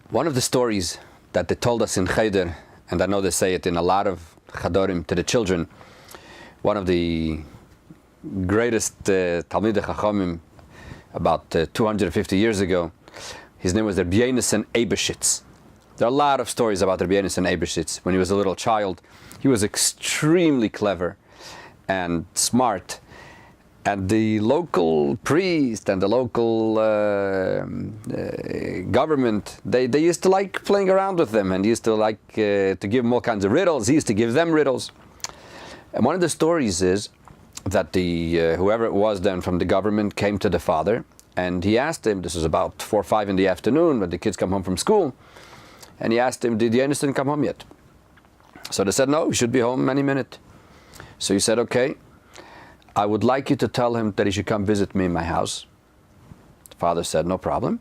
One of the stories that they told us in Cheder, and I know they say it in a lot of Chadorim to the children, one of the greatest Talmidei Chachamim about 250 years ago, his name was Rabbi Yonasan Ebershitz. There are a lot of stories about Rabbi Yonasan Ebershitz. When he was a little child, he was extremely clever and smart. And the local priest and the local government, they used to like playing around with them and used to like to give him all kinds of riddles. He used to give them riddles. And one of the stories is that whoever it was then from the government came to the father and he asked him, this was about 4 or 5 in the afternoon when the kids come home from school, and he asked him, did Yonasan come home yet? So they said, no, he should be home any minute. So he said, okay, I would like you to tell him that he should come visit me in my house. The father said, no problem.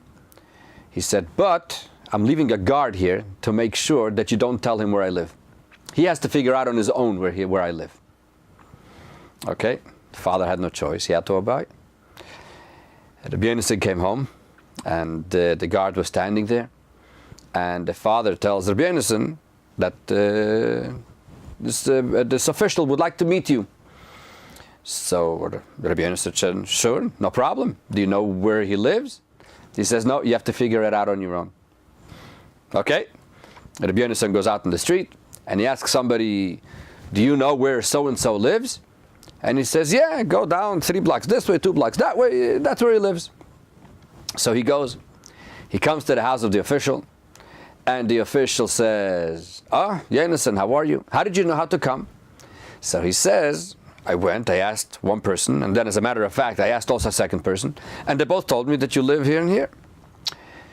He said, but I'm leaving a guard here to make sure that you don't tell him where I live. He has to figure out on his own where I live. Okay, the father had no choice. He had to obey. Rabbi Yonasan came home and the guard was standing there. And the father tells Rabbi Yonasan that this official would like to meet you. So Rabbi Yonasan said, sure, no problem. Do you know where he lives? He says, no, you have to figure it out on your own. Okay. Rabbi Yonasan goes out in the street and he asks somebody, do you know where so-and-so lives? And he says, yeah, go down 3 blocks this way, 2 blocks that way, that's where he lives. So he goes, he comes to the house of the official, and the official says, Yonasan, how are you? How did you know how to come? So he says, I went, I asked one person, and then as a matter of fact, I asked also a second person, and they both told me that you live here and here.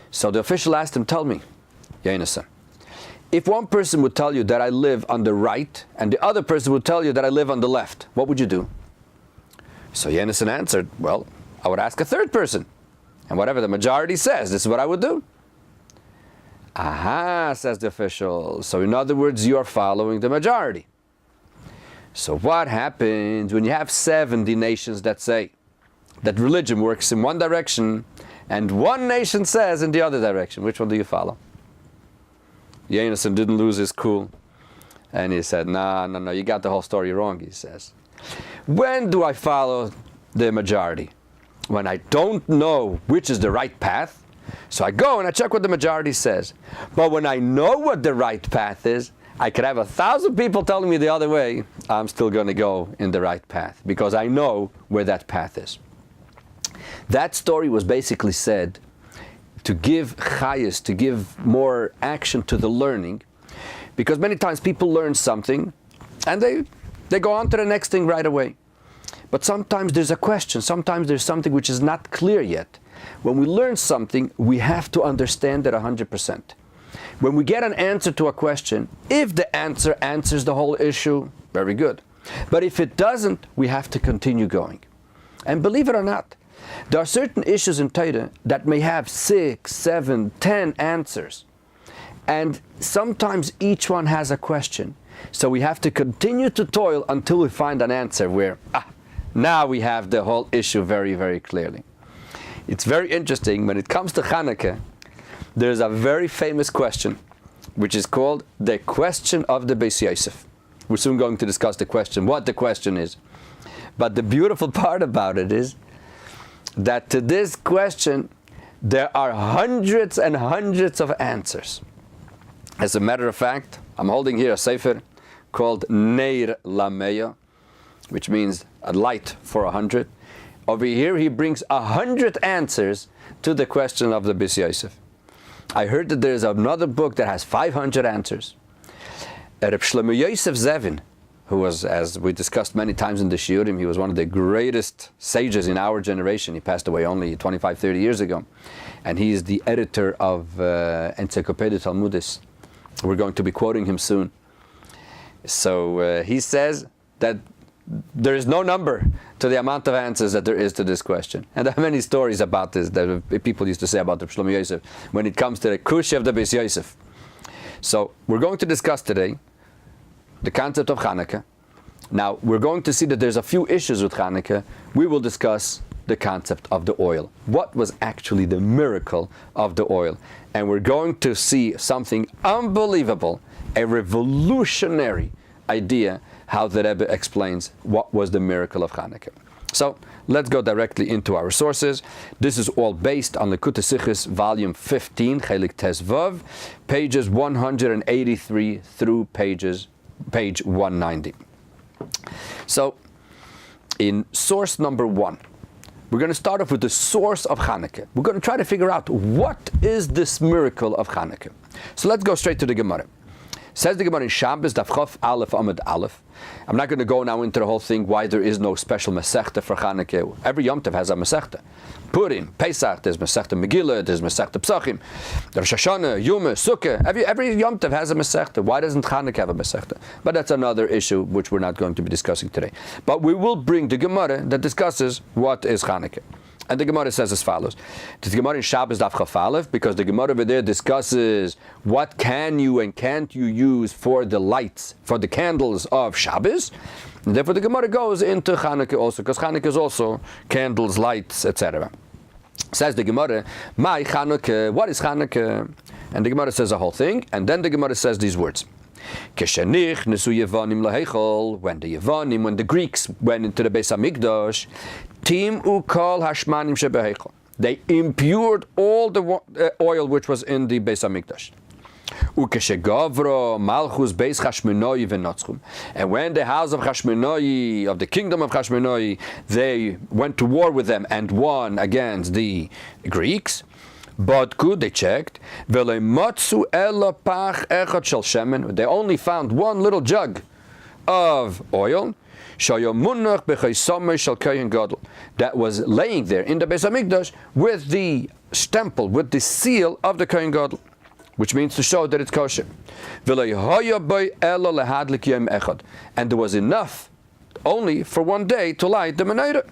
So the official asked him, tell me, Yonasan, if one person would tell you that I live on the right, and the other person would tell you that I live on the left, what would you do? So Yonasan answered, well, I would ask a third person, and whatever the majority says, this is what I would do. Aha, says the official, so in other words, you are following the majority. So what happens when you have 70 nations that say that religion works in one direction and one nation says in the other direction? Which one do you follow? Yonasan didn't lose his cool. And he said, no, you got the whole story wrong, he says. When do I follow the majority? When I don't know which is the right path. So I go and I check what the majority says. But when I know what the right path is, I could have 1,000 people telling me the other way, I'm still going to go in the right path because I know where that path is. That story was basically said to give chayas, to give more action to the learning, because many times people learn something and they go on to the next thing right away. But sometimes there's a question, sometimes there's something which is not clear yet. When we learn something, we have to understand it 100%. When we get an answer to a question, if the answer answers the whole issue, very good. But if it doesn't, we have to continue going. And believe it or not, there are certain issues in Torah that may have 6, 7, 10 answers. And sometimes each one has a question. So we have to continue to toil until we find an answer where, now we have the whole issue very, very clearly. It's very interesting, when it comes to Chanukah, there's a very famous question, which is called the question of the Bais Yoseph. We're soon going to discuss the question, what the question is. But the beautiful part about it is that to this question, there are hundreds and hundreds of answers. As a matter of fact, I'm holding here a sefer called Neir Lameya, which means a light for 100. Over here, he brings 100 answers to the question of the Bais Yoseph. I heard that there's another book that has 500 answers. Reb Chaim Brisker, who was, as we discussed many times in the shiurim, he was one of the greatest sages in our generation. He passed away only 25, 30 years ago. And he is the editor of Encyclopedia Talmudis. We're going to be quoting him soon. So he says that there is no number to the amount of answers that there is to this question. And there are many stories about this that people used to say about the Reb Chaim Brisker when it comes to the kush of the Bais Yoseph. So we're going to discuss today the concept of Chanukah. Now we're going to see that there's a few issues with Chanukah. We will discuss the concept of the oil. What was actually the miracle of the oil? And we're going to see something unbelievable, a revolutionary idea, how the Rebbe explains what was the miracle of Chanukah. So let's go directly into our sources. This is all based on Likutei Sichos, volume 15, Chelik Tezvav, pages 183 through page 190. So, in source number 1, we're going to start off with the source of Chanukah. We're going to try to figure out what is this miracle of Chanukah. So let's go straight to the Gemara. Says the Gemara in Shabbos, Daf Chof Aleph Amud Aleph. I'm not going to go now into the whole thing why there is no special Masechta for Chanukah. Every Yom Tov has a Masechta. Purim, Pesach, there's Masechta Megillah, there's Masechta Psachim, there's Rosh Hashanah, Yom, Sukkah. Every Yom Tov has a Masechta. Why doesn't Chanukah have a Masechta? But that's another issue which we're not going to be discussing today. But we will bring the Gemara that discusses what is Chanukah. And the Gemara says as follows. The Gemara in Shabbos Daf Chaf Aleph, because the Gemara over there discusses what can you and can't you use for the lights, for the candles of Shabbos. And therefore the Gemara goes into Chanukah also, because Chanukah is also candles, lights, etc. Says the Gemara, my Chanukah, what is Chanukah? And the Gemara says the whole thing, and then the Gemara says these words. When the Greeks went into the Beis Hamikdash, they impurred all the oil which was in the Beis Hamikdash. And when the house of Chashmonai, of the kingdom of Chashmonai, they went to war with them and won against the Greeks, but good, they checked. They only found one little jug of oil that was laying there in the Beis Hamikdash with the stempel, with the seal of the Kohen Gadol, which means to show that it's kosher. And there was enough only for one day to light the menorah.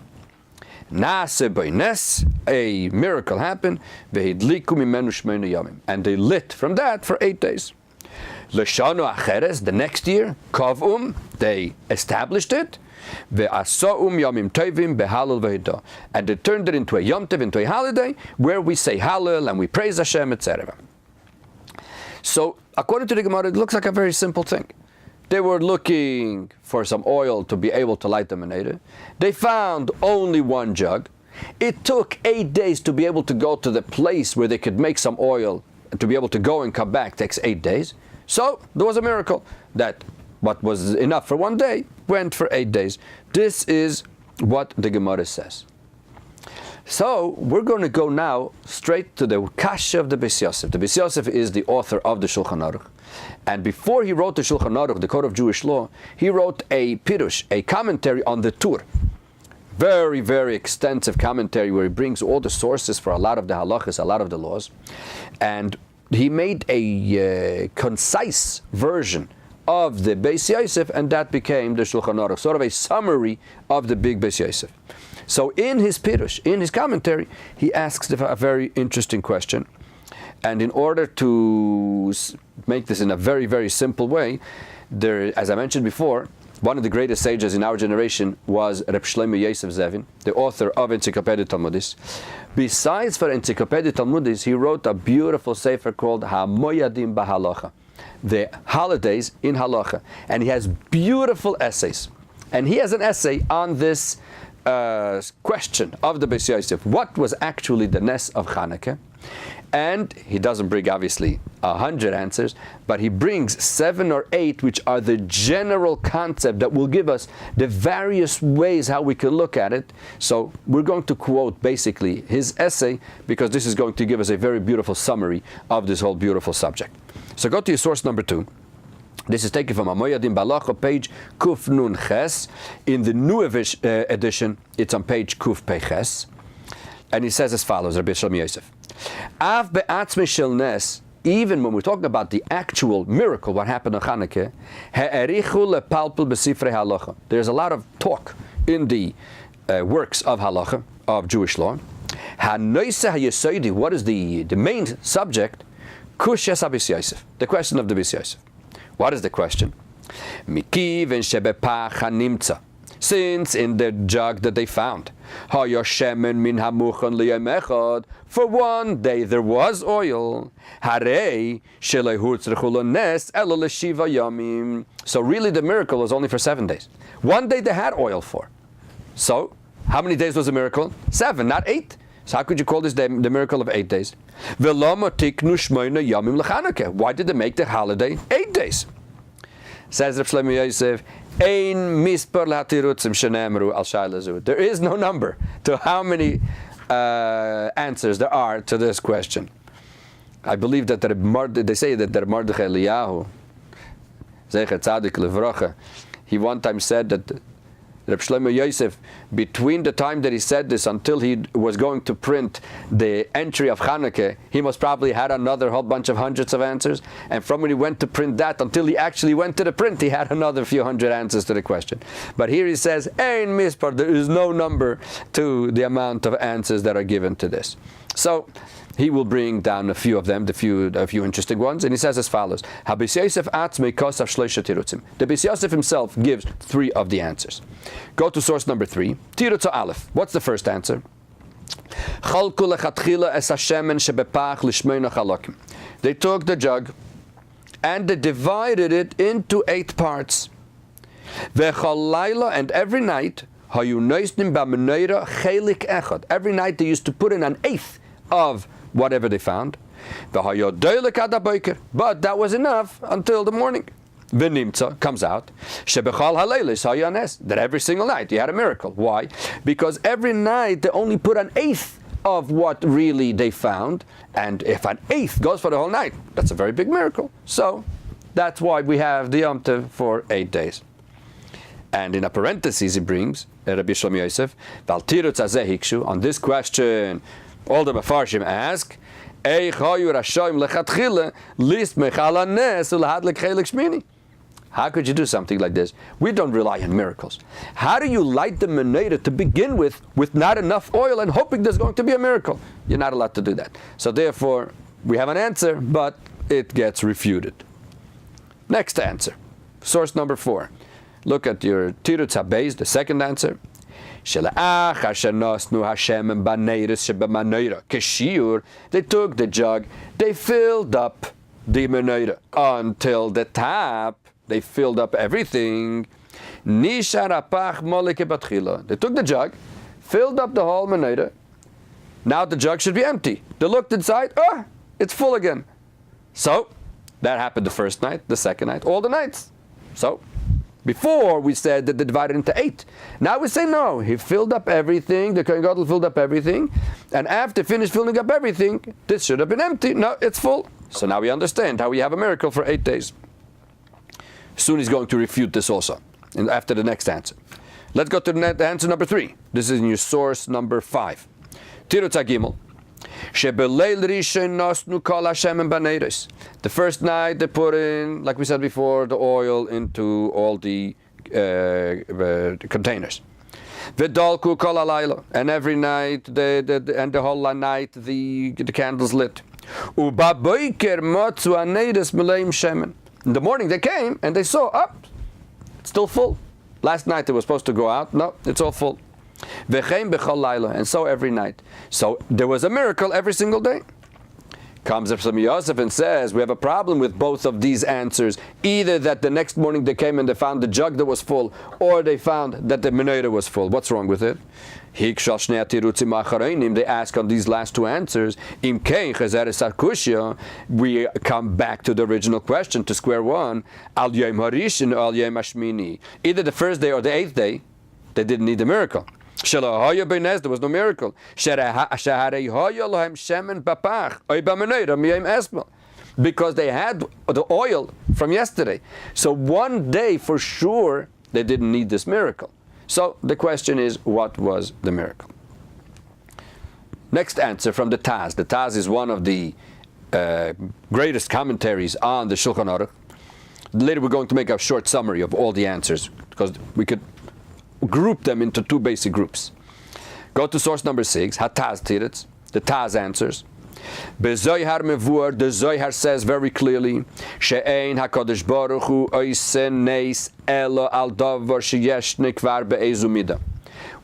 A miracle happened, and they lit from that for 8 days. The next year, they established it, and they turned it into a Yom Tov, into a holiday, where we say Hallel and we praise Hashem, etc. So, according to the Gemara, it looks like a very simple thing. They were looking for some oil to be able to light the menorah. They found only one jug. It took 8 days to be able to go to the place where they could make some oil, and to be able to go and come back takes 8 days. So there was a miracle that what was enough for one day went for 8 days. This is what the Gemara says. So we're going to go now straight to the Kasha of the Bais Yoseph. The Bais Yoseph is the author of the Shulchan Aruch. And before he wrote the Shulchan Aruch, the Code of Jewish Law, he wrote a pirush, a commentary on the Tur. Very, very extensive commentary where he brings all the sources for a lot of the halachas, a lot of the laws. And he made a concise version of the Bais Yoseph, and that became the Shulchan Aruch, sort of a summary of the big Bais Yoseph. So in his pirush, in his commentary, he asks a very interesting question. And in order to make this in a very, very simple way, there, as I mentioned before, one of the greatest sages in our generation was Reb Chaim Brisker, the author of Encyclopedia Talmudis. Besides for Encyclopedia Talmudis, he wrote a beautiful sefer called HaMoyadim B'Halacha, the holidays in Halacha. And he has beautiful essays. And he has an essay on this question of the Bais Yoseph. What was actually the Nes of Chanukah? And he doesn't bring, obviously, 100 answers, but he brings 7 or 8, which are the general concept that will give us the various ways how we can look at it. So we're going to quote, basically, his essay, because this is going to give us a very beautiful summary of this whole beautiful subject. So go to your source number 2. This is taken from Amoyadim Balacha, page Kuf Nun Ches. In the new edition, it's on page Kuf Pei Ches. And he says as follows, Rabbi Chaim Yosef. Av be'atzmi shel nes, even when we're talking about the actual miracle, what happened on Chanukah, ha'erichu lepalpel b'sifrei halacha. There's a lot of talk in the works of halacha, of Jewish law. Ha'noise ha'yesodi, what is the main subject? Kushas Bais Yosef, the question of the Bais Yosef. What is the question? Mikiven shebepach hanimtza. Since in the jug that they found, for one day there was oil, so really the miracle was only for 7 days. One day they had oil for. So, how many days was the miracle? 7, not 8. So how could you call this the miracle of 8 days? Why did they make the holiday 8 days? Says Reb Chaim Yoseph, there is no number to how many answers there are to this question. I believe that they say that the Mordechai Eliyahu, Zecher Tzadik Levracha, he one time said that Reb Chaim Yoseph, between the time that he said this until he was going to print the entry of Chanukah, he must probably had another whole bunch of hundreds of answers. And from when he went to print that until he actually went to the print, he had another few hundred answers to the question. But here he says, Ein mispar, there is no number to the amount of answers that are given to this. So he will bring down a few of them, a few interesting ones, and he says as follows: Bais Yoseph the Bais Yoseph himself gives 3 of the answers. Go to source number 3, tiruta aleph. What's the first answer? They took the jug and they divided it into 8 parts. And every night, every night they used to put in an eighth of whatever they found. But that was enough until the morning. V'nimtza comes out that every single night you had a miracle. Why? Because every night they only put an eighth of what really they found, and if an eighth goes for the whole night, that's a very big miracle. So that's why we have the Yom Tov for 8 days. And in a parenthesis he brings Rabbi Chaim Yosef on this question. All the Mefarshim ask, how could you do something like this? We don't rely on miracles. How do you light the menorah to begin with not enough oil and hoping there's going to be a miracle? You're not allowed to do that. So therefore, we have an answer, but it gets refuted. Next answer, source number 4. Look at your tiruta base, the second answer. They took the jug, they filled up the menorah until the top. They filled up everything. They took the jug, filled up the whole menorah. Now the jug should be empty. They looked inside, it's full again. So that happened the first night, the second night, all the nights. So before we said that they divided into 8. Now we say no. He filled up everything. The Kohen Gadol filled up everything, and after finished filling up everything, this should have been empty. No, it's full. So now we understand how we have a miracle for 8 days. Soon he's going to refute this also, and after the next answer. Let's go to the answer number 3. This is in your source number 5. Tiruta Gimel. The first night they put in, like we said before, the oil into all the containers. And every night, and the whole night, the candles lit. In the morning they came and they saw, it's still full. Last night it was supposed to go out. No, it's all full. And so every night. So there was a miracle every single day. Comes Reb Chaim Yoseph and says, we have a problem with both of these answers. Either that the next morning they came and they found the jug that was full, or they found that the menorah was full. What's wrong with it? They ask on these last 2 answers. We come back to the original question, to square one. Either the first day or the 8th day, they didn't need the miracle. There was no miracle. Because they had the oil from yesterday. So one day for sure they didn't need this miracle. So the question is, what was the miracle? Next answer from the Taz. The Taz is one of the greatest commentaries on the Shulchan Aruch. Later we're going to make a short summary of all the answers, because we could group them into 2 basic groups. Go to source number 6, HaTaz Tiritz, the Taz answers. Bezoyhar mevur, the Zoyhar says very clearly, she'ein hakadosh baruch hu oisen neis elo al davar sheyesh nikvar be'ezu mida.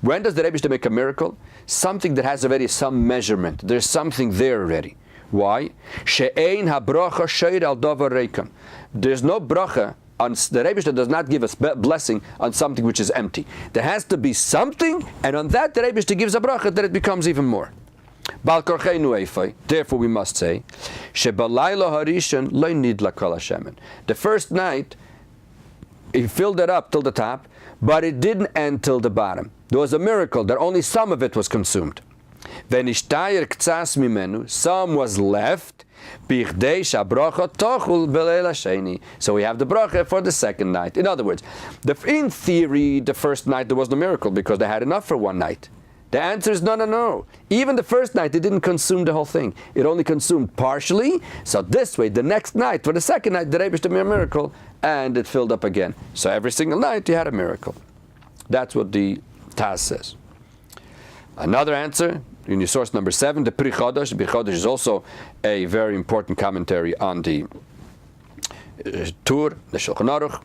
When does the Rebbe make a miracle? Something that has already some measurement. There's something there already. Why? She'ein habracha sheir al davar reikam. There's no bracha. The Rebbe does not give us blessing on something which is empty. There has to be something, and on that the Rebbe gives a bracha that it becomes even more. Therefore we must say, the first night, he filled it up till the top, but it didn't end till the bottom. There was a miracle that only some of it was consumed. Some was left. So we have the bracha for the second night. In other words, in theory, the first night there was no miracle because they had enough for one night. The answer is no. Even the first night, it didn't consume the whole thing. It only consumed partially. So this way, the next night, for the second night, the Rebbe made a miracle, and it filled up again. So every single night, you had a miracle. That's what the Taz says. Another answer, in your source number 7, the Pri Chodesh. Pri Chodesh is also a very important commentary on the Tur, the Shulchan Aruch.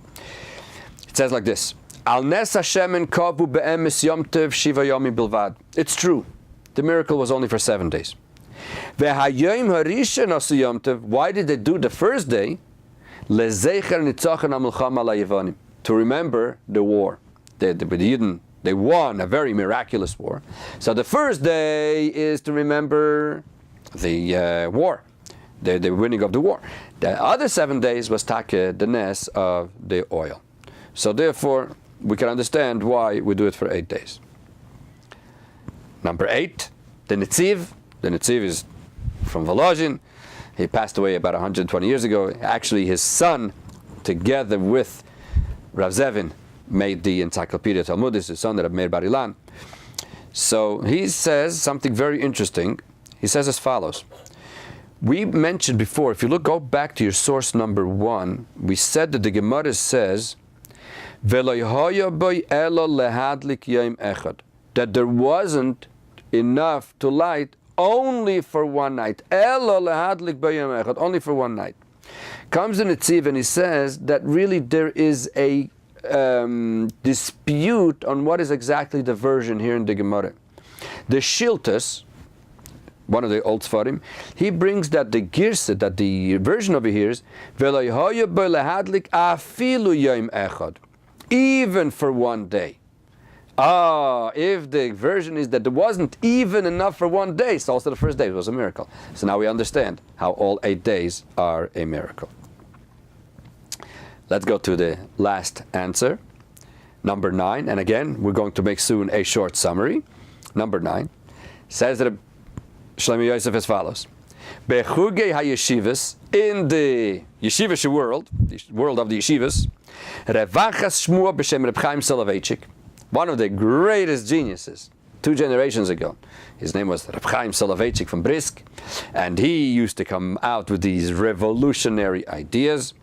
It says like this. Al nes Hashem kavu be'emes yom tov shiva yomi bilvad. It's true. The miracle was only for 7 days. Ve'hayom harishon asu yom tov. Why did they do the first day? Lezecher nitzachon hamilchama la'yevonim. To remember the war. They won a very miraculous war. So the first day is to remember the war, the winning of the war. The other 7 days was the nes of the oil. So therefore, we can understand why we do it for 8 days. Number 8, the Netziv. The Netziv is from Volozhin. He passed away about 120 years ago. Actually, his son, together with Rav Zevin, made the Encyclopedia Talmud. This is his son that made Bar Ilan. So he says something very interesting. He says as follows. We mentioned before, if you go back to your source number 1, we said that the Gemara says, that there wasn't enough to light only for one night. Only for one night. Comes in Netziv and he says that really there is a dispute on what is exactly the version here in the Gemara. The Shiltas, one of the old Sfarim, he brings that the Girsa, that the version over here is even for one day. If the version is that there wasn't even enough for one day, so also the first day was a miracle. So now we understand how all 8 days are a miracle. Let's go to the last answer, number 9. And again, we're going to make soon a short summary. Number 9 says that Shlomo Yosef as follows. Bechugei ha-yeshivos, in the yeshivish world, the world of the yeshivos, Revachas Shmua b'shem Reb Chaim Soloveitchik, one of the greatest geniuses, 2 generations ago. His name was Reb Chaim Soloveitchik from Brisk, and he used to come out with these revolutionary ideas.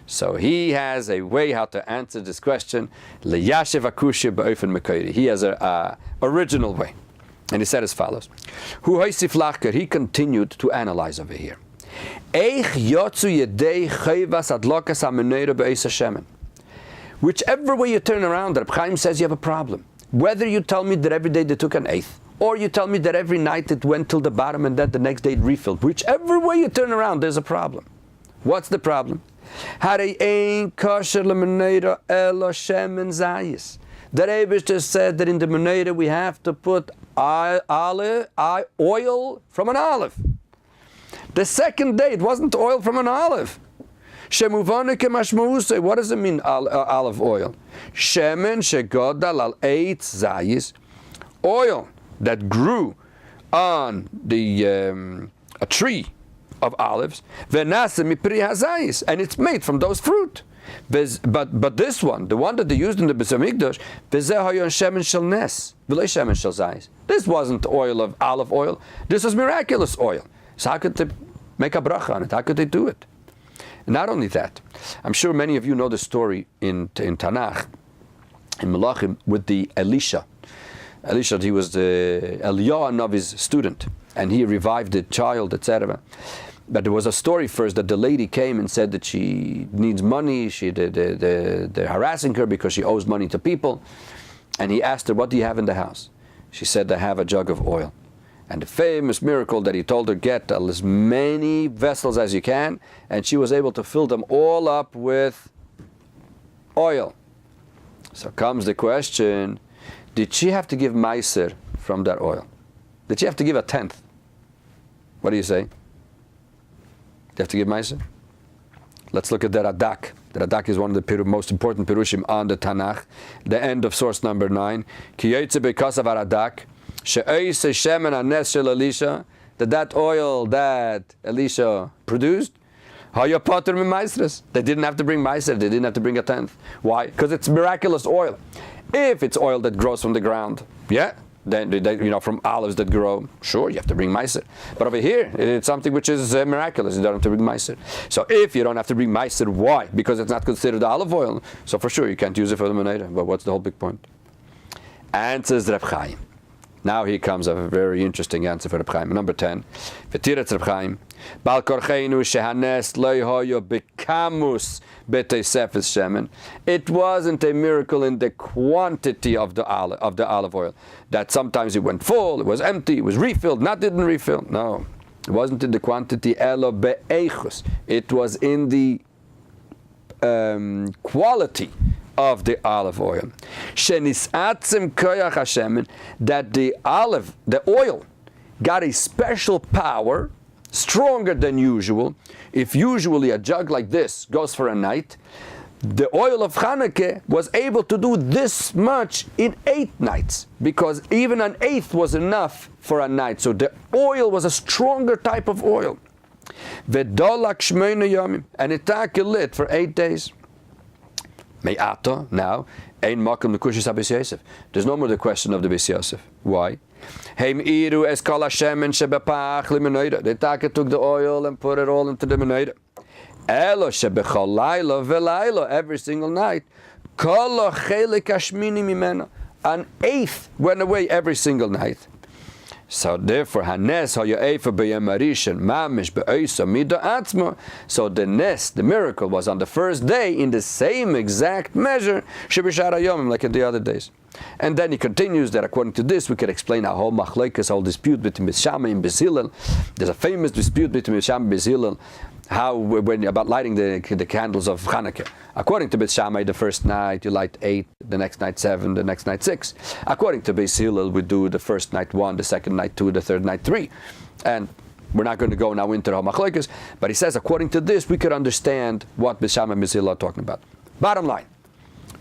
So he has a way how to answer this question. Leyashev akushya ba'ofen mekoyri. He has a original way. And he said as follows. Hu hoisif lachker, he continued to analyze over here. Eich yotzu yedei chayvas adlokas hameneira be'es Hashem. Whichever way you turn around, Reb Chaim says you have a problem. Whether you tell me that every day they took an eighth, or you tell me that every night it went till the bottom and then the next day it refilled. Whichever way you turn around, there's a problem. What's the problem? The Rebbe just said that in the menorah we have to put oil from an olive. The second day it wasn't oil from an olive. What does it mean, olive oil? Oil that grew on the a tree of olives, and it's made from those fruit. But this one, the one that they used in the Beis Hamikdash, this wasn't oil of olive oil. This was miraculous oil. So how could they make a bracha on it? How could they do it? And not only that, I'm sure many of you know the story in Tanakh, in Malachim, with the Elisha. Elisha, he was the Eliyahu Navi's student. and he revived the child, etc. But there was a story first that the lady came and said that she needs money. They're harassing her because she owes money to people. And he asked her, what do you have in the house? She said, I have a jug of oil. And the famous miracle that he told her, get as many vessels as you can. And she was able to fill them all up with oil. So comes the question, did she have to give meiser from that oil? Did she have to give a tenth? What do you say? You have to give meiser? Let's look at the Radak. The Radak is one of the most important Pirushim on the Tanakh. The end of source number 9. Ki yotze bekasav Radak, she'oise shemen hanes shel Elisha, that oil that Elisha produced, haya patur mimaisres. They didn't have to bring meiser. They didn't have to bring a tenth. Why? Because it's miraculous oil. If it's oil that grows from the ground, yeah, then from olives that grow, sure, you have to bring meiser. But over here, it's something which is miraculous. You don't have to bring meiser. So if you don't have to bring meiser, why? Because it's not considered olive oil. So for sure, you can't use it for the meneda. But what's the whole big point? Answers Reb Chaim. Now here comes a very interesting answer for Reb Chaim. Number 10. V'tirat Reb Chaim. Bal korcheinu shehanes lo hoyo bekamus b'teisefes shemen. It wasn't a miracle in the quantity of the olive oil. That sometimes it went full, it was empty, it was refilled, not didn't refill. No, it wasn't in the quantity. Elo be'eichus. It was in the quality of the olive oil. Shenisatzim koyach hashemen, that the oil got a special power, stronger than usual. If usually a jug like this goes for a night, the oil of Chanukah was able to do this much in 8 nights, because even an eighth was enough for a night. So the oil was a stronger type of oil. V'dolak shmeina yomim, and it lit for 8 days. Me'ato, now, ein makom l'kushis Bais Yoseph. There's no more the question of the Bais Yoseph. Why? Heim iru es kol hashemen shebepach li'menoida. They took the oil and put it all into the menoida. Elo shebechol lailo ve'lailo, every single night. Kol chelik hashmini mimeno. An eighth went away every single night. So therefore, hanes ha'ya'efa b'yamarishan mamish be'oisa mido atzmo. So the miracle was on the first day in the same exact measure, shebishar hayomim, like in the other days. And then he continues that according to this, we can explain our whole machlokes, whole dispute between Bais Shammai and Bais Hillel. There's a famous dispute between Bais Shammai and Bais Hillel, about lighting the candles of Chanukah. According to Bais Shammai, the first night you light 8, the next night 7, the next night 6. According to Bais Hillel, we do the first night 1, the second night 2, the third night 3. And we're not going to go now into the machlokes, but he says according to this, we could understand what Bais Shammai and Bais Hillel are talking about. Bottom line,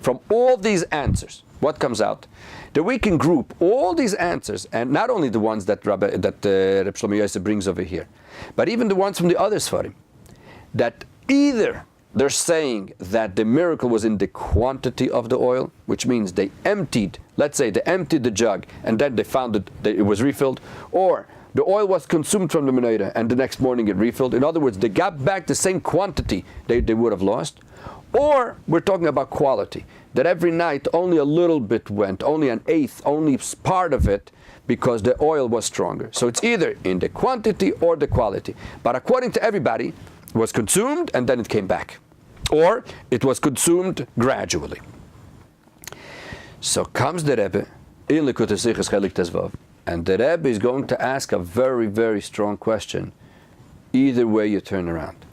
from all these answers, what comes out? That we can group all these answers, and not only the ones that Reb Chaim Brisker brings over here, but even the ones from the other Sfarim, that either they're saying that the miracle was in the quantity of the oil, which means they emptied, let's say they emptied the jug and then they found that it was refilled, or the oil was consumed from the menorah and the next morning it refilled. In other words, they got back the same quantity they would have lost. Or we're talking about quality, that every night only a little bit went, only an eighth, only part of it, because the oil was stronger. So it's either in the quantity or the quality. But according to everybody, it was consumed and then it came back. Or it was consumed gradually. So comes the Rebbe in Likutei Sichos Chelik Tezvav, and the Rebbe is going to ask a very, very strong question, either way you turn around.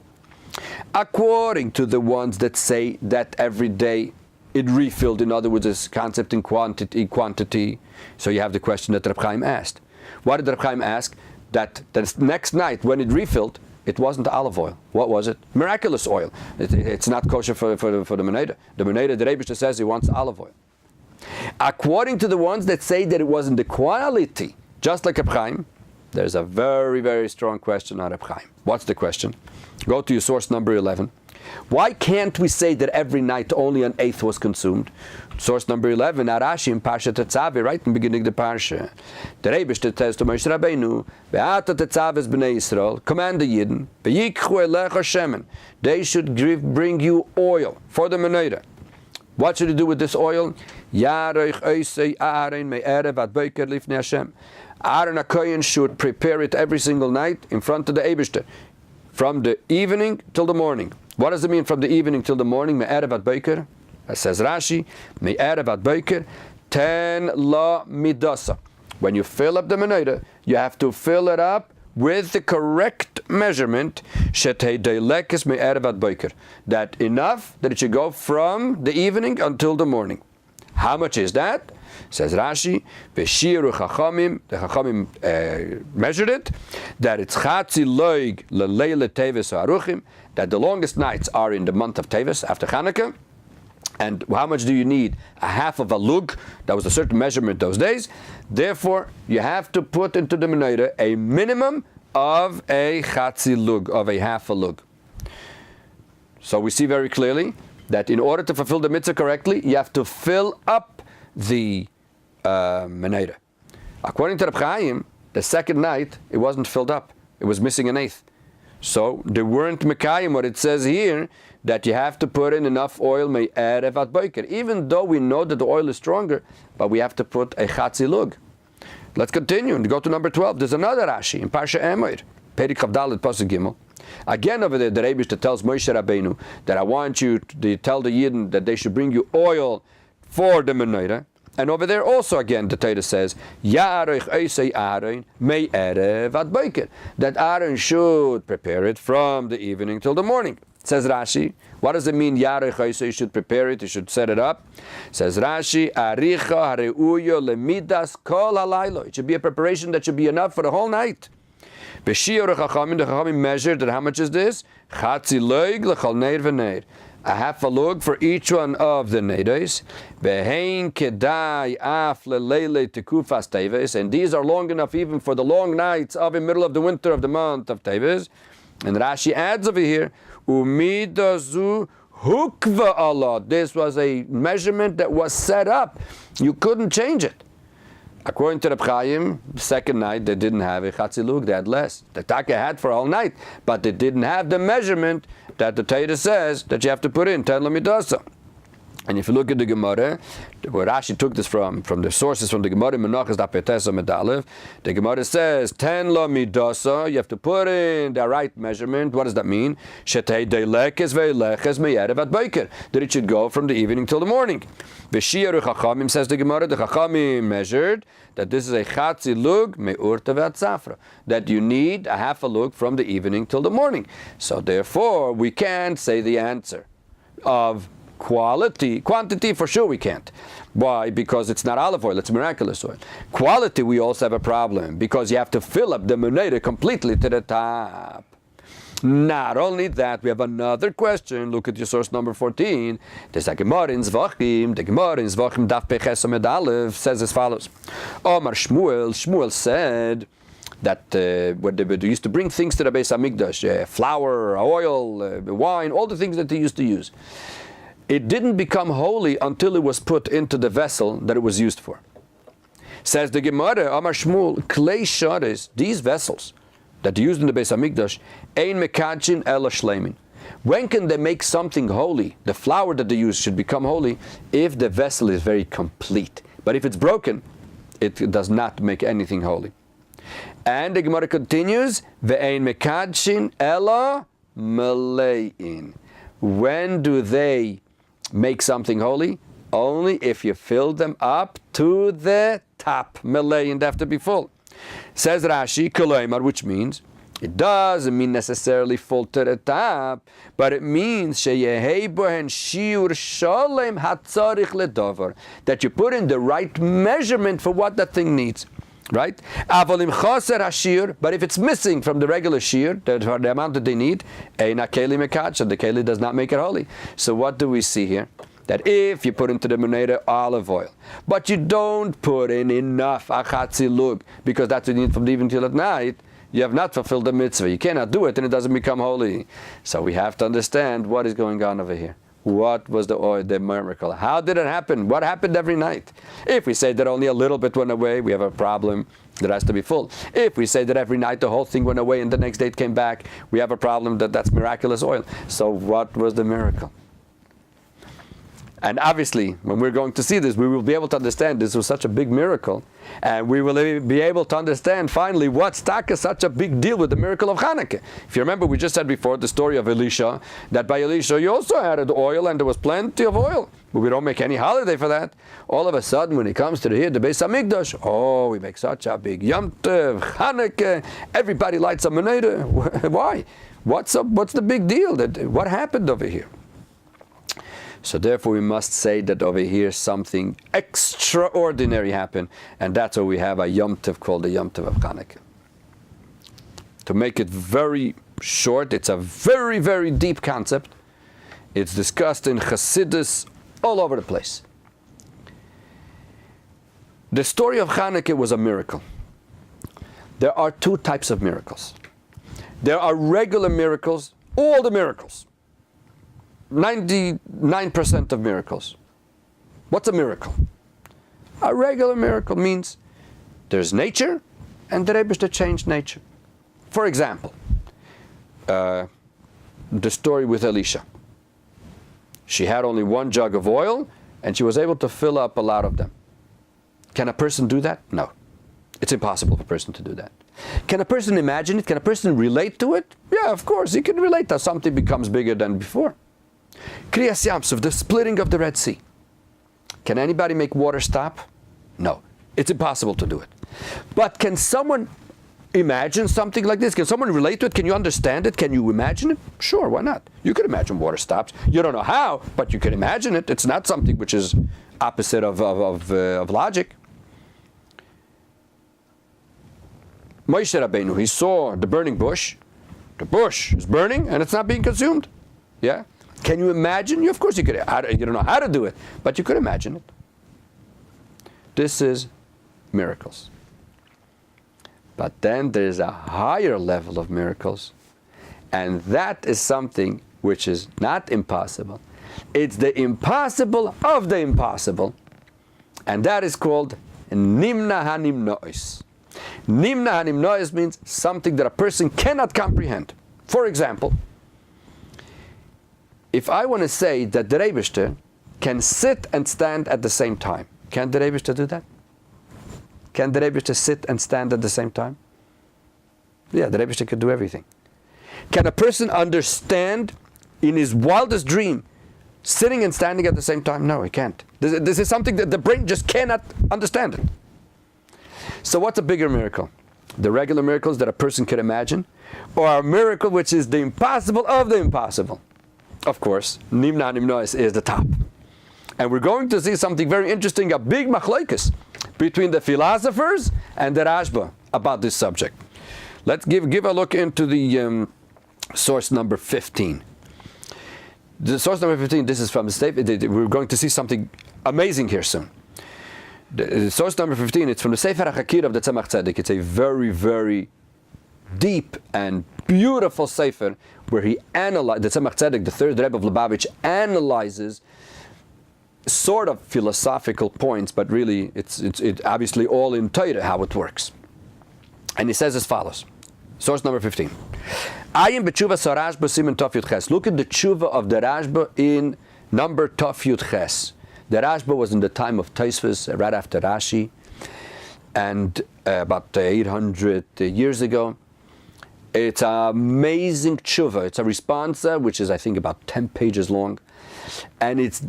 According to the ones that say that every day it refilled, in other words, this concept in quantity, so you have the question that Reb Chaim asked. What did Reb Chaim ask? That the next night when it refilled, it wasn't olive oil. What was it? Miraculous oil. It's not kosher for the meneda. The meneda, the Rebbe says he wants olive oil. According to the ones that say that it wasn't the quality, just like Reb Chaim, there's a very, very strong question on Reb Chaim. What's the question? Go to your source number 11. Why can't we say that every night only an eighth was consumed? Source number 11, Arashi in Parsha Tetzavi, right in the beginning of the Parsha. The Rebbe says to Moshe Rabbeinu, Be'ata Tetzaves b'nei Yisrael, command the Yidden, Be'yikchu elecha shemen, they should bring you oil for the menorah. What should you do with this oil? Aaron HaKohen should prepare it every single night in front of the Eibishter, from the evening till the morning. What does it mean from the evening till the morning? Me'erev ad boker. Says Rashi, Me'erev ad boker, 10 la midasa. When you fill up the menorah, you have to fill it up with the correct measurement, that enough that it should go from the evening until the morning. How much is that? Says Rashi, Veshiru Chachamim, the Chachamim measured it, that it's Chatzi Loig Leleile Teves Aruchim, that the longest nights are in the month of Teves after Chanukah. And how much do you need? A half of a lug. That was a certain measurement those days. Therefore, you have to put into the menorah a minimum of a chatzi lug, of a half a lug. So we see very clearly that in order to fulfill the mitzvah correctly, you have to fill up the menorah. According to Reb Chaim, the second night, it wasn't filled up. It was missing an eighth. So they weren't mekayim what it says here, that you have to put in enough oil me'erev ad boker. Even though we know that the oil is stronger, but we have to put a chatzi lug. Let's continue and go to number 12. There's another Rashi in Parsha Emoir, Perik Chavdalet Pasuk Gimel. Again over there, the Rebbe tells Moshe Rabbeinu that I want you to tell the Yidden that they should bring you oil for the menorah. And over there also again the Torah says, Ya'arech Eisei Aaron me'erev ad boker, that Aaron should prepare it from the evening till the morning. Says Rashi, what does it mean? Yarech Eisei, you should prepare it, you should set it up. Says Rashi, Aricha hareuyo lemidas kol halaylo. It should be a preparation that should be enough for the whole night. B'shiur Chachamim, the Chachamim measured that how much is this? Chatzi loig lechol neir v'neir. A half a lug for each one of the neidos. Behein kedai af leleile tekufas teves, and these are long enough even for the long nights of the middle of the winter of the month of Teves. And Rashi adds over here, umidazu hukva Allah. This was a measurement that was set up. You couldn't change it. According to Reb Chaim, the second night they didn't have a chatzilug, they had less. The Taka had for all night, but they didn't have the measurement that the Torah says that you have to put in 10 lamidasa. And if you look at the Gemara, where Rashi took this from the sources from the Gemara, Menachas Dapetesa Medalev, the Gemara says 10 lamidasa, you have to put in the right measurement. What does that mean? Shetei deilekes veilekes me'erev ad boker, that it should go from the evening till the morning. V'shiaru Chachamim, says the Gemara, the Chachamim measured that this is a chatzi lug me'urta ve'atzafra, that you need a half a lug from the evening till the morning. So therefore, we can't say the answer of quantity for sure we can't. Why? Because it's not olive oil, it's miraculous oil. Quality we also have a problem, because you have to fill up the menorah completely to the top. Not only that, we have another question. Look at your source number 14. There's a Gemara in Zvachim. The Gemara in Zvachim Daf Peches Amud Aleph says as follows. Omar Shmuel said that when they used to bring things to the Beis Hamikdash, flour, oil, wine, all the things that they used to use, it didn't become holy until it was put into the vessel that it was used for. Says the Gemara, Amar Shmuel, klei shares, these vessels that are used in the Beis Hamikdash, ein mekadchin ela shleimin. When can they make something holy? The flour that they use should become holy if the vessel is very complete. But if it's broken, it does not make anything holy. And the Gemara continues, ve'ein mekadchin ela melein. When do they make something holy? Only if you fill them up to the top. Melein, they have to be full. Says Rashi, Koloimar, which means it doesn't mean necessarily full to the top, but it means that you put in the right measurement for what that thing needs. Right? But if it's missing from the regular shear, the amount that they need, the keli does not make it holy. So what do we see here? That if you put into the menorah olive oil, but you don't put in enough achatzi lug, because that's what you need from the evening till at night, you have not fulfilled the mitzvah. You cannot do it and it doesn't become holy. So we have to understand what is going on over here. What was the oil, the miracle? How did it happen? What happened every night? If we say that only a little bit went away, we have a problem that has to be full. If we say that every night the whole thing went away and the next day it came back, we have a problem that's miraculous oil. So what was the miracle? And obviously, when we're going to see this, we will be able to understand this was such a big miracle. And we will be able to understand finally what's such a big deal with the miracle of Chanukah. If you remember, we just said before the story of Elisha, that by Elisha you also added oil and there was plenty of oil. But we don't make any holiday for that. All of a sudden, when it comes to the Beis Hamikdash, oh, we make such a big Yom Tov, Chanukah, everybody lights a menorah. Why? What's the big deal? What happened over here? So therefore we must say that over here something extraordinary happened, and that's why we have a Yom Tov called the Yom Tov of Chanukah. To make it very short, it's a very, very deep concept. It's discussed in Chassidus all over the place. The story of Chanukah was a miracle. There are two types of miracles. There are regular miracles, all the miracles. 99% of miracles. What's a miracle? A regular miracle means there's nature and the Rebbe changed nature. For example, the story with Elisha. She had only one jug of oil and she was able to fill up a lot of them. Can a person do that? No. It's impossible for a person to do that. Can a person imagine it? Can a person relate to it? Yeah, of course, he can relate that something becomes bigger than before. Kriyas Yamsuf, the splitting of the Red Sea. Can anybody make water stop? No. It's impossible to do it. But can someone imagine something like this? Can someone relate to it? Can you understand it? Can you imagine it? Sure, why not? You can imagine water stops. You don't know how, but you can imagine it. It's not something which is opposite of logic. Moshe Rabbeinu, he saw the burning bush. The bush is burning and it's not being consumed. Yeah? Can you imagine? Of course you could. You don't know how to do it, but you could imagine it. This is miracles. But then there's a higher level of miracles, and that is something which is not impossible. It's the impossible of the impossible, and that is called Nimna HaNimnois. Nimna HaNimnois means something that a person cannot comprehend. For example, if I want to say that the Rebbe can sit and stand at the same time, can the Rebbe do that? Can the Rebbe sit and stand at the same time? Yeah, the Rebbe could do everything. Can a person understand in his wildest dream sitting and standing at the same time? No, he can't. This is something that the brain just cannot understand it. So what's a bigger miracle? The regular miracles that a person can imagine, or a miracle which is the impossible of the impossible? Of course, Nimna HaNimnois is the top. And we're going to see something very interesting, a big machlokes between the philosophers and the Rashba about this subject. Let's give a look into the source number 15. The source number 15, this is from the statement. We're going to see something amazing here soon. The source number 15, it's from the Sefer HaChakir of the Tzemach Tzedek. It's a very, very deep and beautiful sefer where he analyzes, the Tzemach Tzedek, the third Rebbe of Lubavitch, analyzes sort of philosophical points, but really it's obviously all in Torah how it works. And he says as follows, source number 15. Ayin b'tshuva sarashba siman taf yud ches. Look at the tshuva of the Rashba in number taf yud ches. The Rashba was in the time of Tosfos, right after Rashi, and about 800 years ago. It's an amazing tshuva. It's a responsa, which is, I think, about 10 pages long. And it's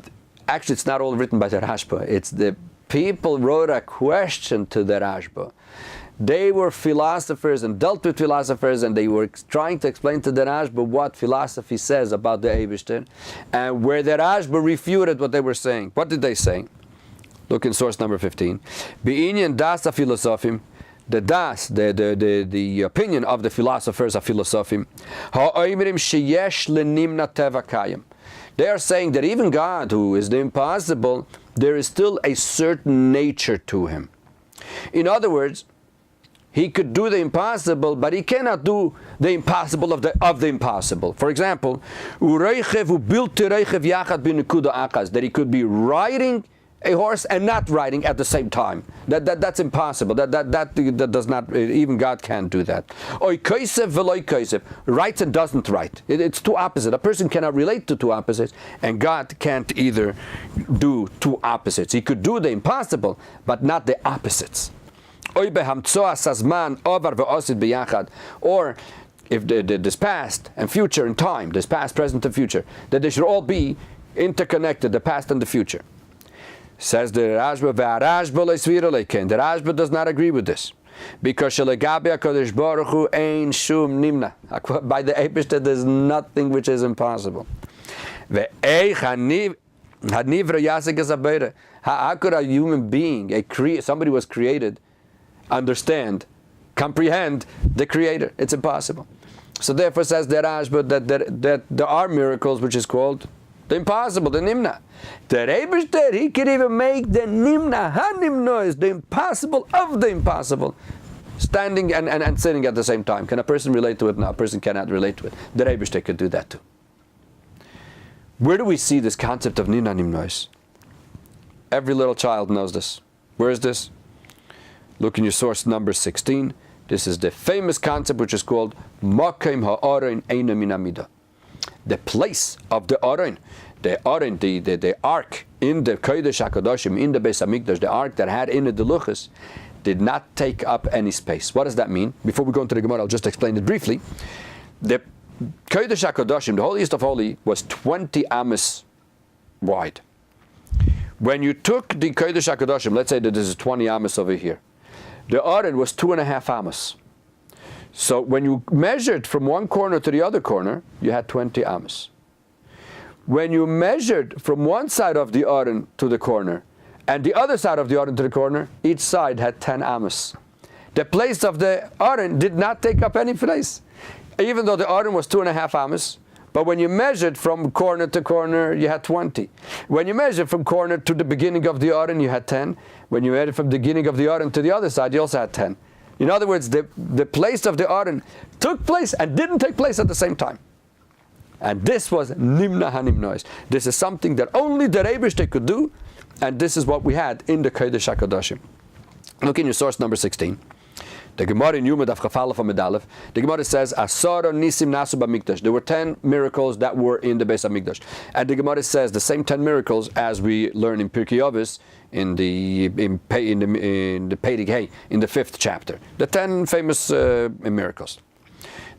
not all written by the Rashba. It's the people wrote a question to the Rashba. They were philosophers and dealt with philosophers, and they were trying to explain to the Rashba what philosophy says about the Eibishter, and where the Rashba refuted what they were saying. What did they say? Look in source number 15. Be'inyan das ha-philosophim, the das, the opinion of the philosophers of philosophim, ha'oimrim sheyesh lenimna teva kayim. They are saying that even God, who is the impossible, there is still a certain nature to him. In other words, he could do the impossible, but he cannot do the impossible of the impossible. For example, that he could be riding a horse and not riding at the same time. That's impossible. That does not, even God can't do that. Oy kaisef veloy kaisef, writes and doesn't write. It's two opposites. A person cannot relate to two opposites, and God can't either do two opposites. He could do the impossible, but not the opposites. Oy behamtsoa sazman ovar ve'osid biyachad, or if this past and future and time, this past, present, and future, that they should all be interconnected, the past and the future. Says the Rashba, the Rashba does not agree with this, because by the Eibishter there is nothing which is impossible. How could a human being, somebody was created, understand, comprehend the Creator? It's impossible. So therefore, says the Rashba, that there are miracles which is called the impossible, the nimna. The Rebbe, he can even make the nimna, hanimnois, the impossible of the impossible, standing and sitting at the same time. Can a person relate to it? No, a person cannot relate to it. The Rebbe could do that too. Where do we see this concept of nimna nimnois? Every little child knows this. Where is this? Look in your source number 16. This is the famous concept which is called Makim ha'aron eina min amida. The place of the Aron, the ark in the Kodesh HaKadoshim, in the Beis HaMikdash, the ark that had in it the luchos, did not take up any space. What does that mean? Before we go into the Gemara, I'll just explain it briefly. The Kodesh HaKadoshim, the holiest of holy, was 20 amos wide. When you took the Kodesh HaKadoshim, let's say that this is 20 amos over here, the Aron was 2.5 amos. So when you measured from one corner to the other corner, you had 20 amos. When you measured from one side of the Aron to the corner, and the other side of the Aron to the corner, each side had 10 amos. The place of the Aron did not take up any place. Even though the Aron was 2.5 amos, but when you measured from corner to corner, you had 20. When you measured from corner to the beginning of the Aron, you had 10. When you measured from the beginning of the Aron to the other side, you also had 10. In other words, the place of the Aron took place and didn't take place at the same time. And this was nimna hanimnois. This is something that only the Rebbe could do, and this is what we had in the Kodesh HaKadoshim. Look in your source number 16. The Gemara in Yuma Daf Chaf Aleph Amud Aleph, the Gemara says, Asara nisim nasu b'mikdash. There were 10 miracles that were in the Beis HaMikdash. And the Gemara says the same 10 miracles as we learn in Pirkei Avos in the Peirig Hey, in the 5th chapter. The 10 famous miracles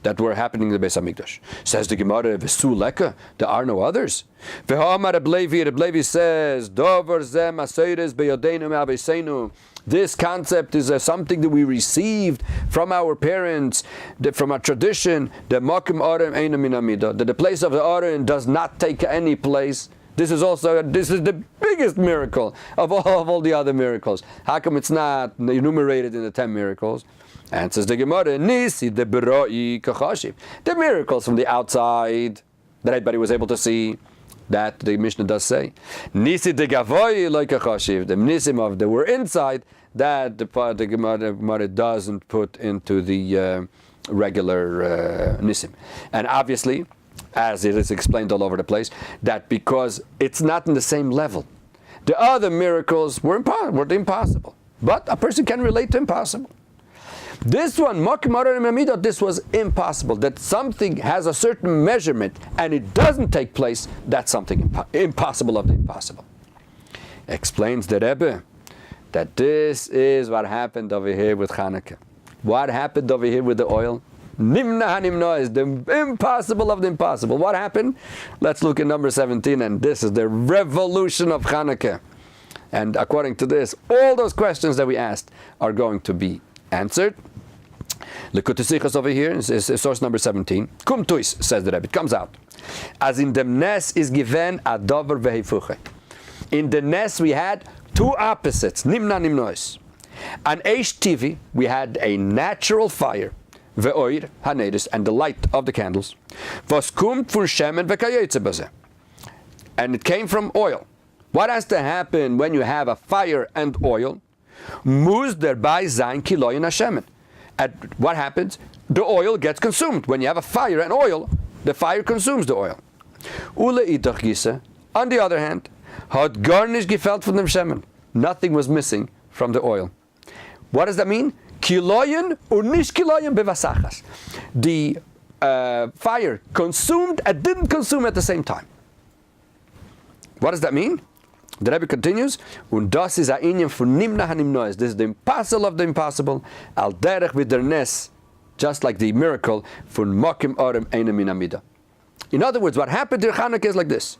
that were happening in the Beis HaMikdash. Says the Gemara, V'su leka, there are no others. V'ha'amar Reb Levi says, Dover zeh maseires beyodeinu me'abeseinu. This concept is something that we received from our parents, from our tradition, that the place of the Aron does not take any place. This is the biggest miracle of all the other miracles. How come it's not enumerated in the 10 miracles? Answers the Gemara, Nisi de Beroi Kachashiv. The miracles from the outside that everybody was able to see, that the Mishnah does say. Nisi de Gavoy like Kachashiv. The Nisim of that were inside, that the Gemara doesn't put into the regular Nisim. And obviously, as it is explained all over the place, that because it's not in the same level. The other miracles were impossible. But a person can relate to impossible. This one, Makimaru, this was impossible. That something has a certain measurement and it doesn't take place, that's something impossible of the impossible. Explains the Rebbe that this is what happened over here with Chanukah. What happened over here with the oil? Nimna hanimna is the impossible of the impossible. What happened? Let's look at number 17, and this is the revolution of Chanukah. And according to this, all those questions that we asked are going to be answered. Likutei Sichos over here is source number 17. Kum tuis, says the Rebbe. It comes out. As in dem nes is given a dover vehifuche. In the nes we had two opposites, nimna nimnois. An eish tivi, we had a natural fire, ve'oir hanedis, and the light of the candles. Was kumt fun shemen v'kayetze baze. And it came from oil. What has to happen when you have a fire and oil? Muz derbai zayin kiloyin hashemen. And what happens? The oil gets consumed. When you have a fire and oil, the fire consumes the oil. Ule itach gisa. On the other hand, Hat gar nicht gefällt von dem Shemen. Nothing was missing from the oil. What does that mean? Kiloyen und nicht kiloyen bevasachas. The fire consumed and didn't consume at the same time. What does that mean? The Rebbe continues, und das ist ein Inyan von nimna hanimnoes. This is the impossible of the impossible. Al derech vidernes, just like the miracle von mokim orem eine min amida. In other words, what happened to Chanukah is like this.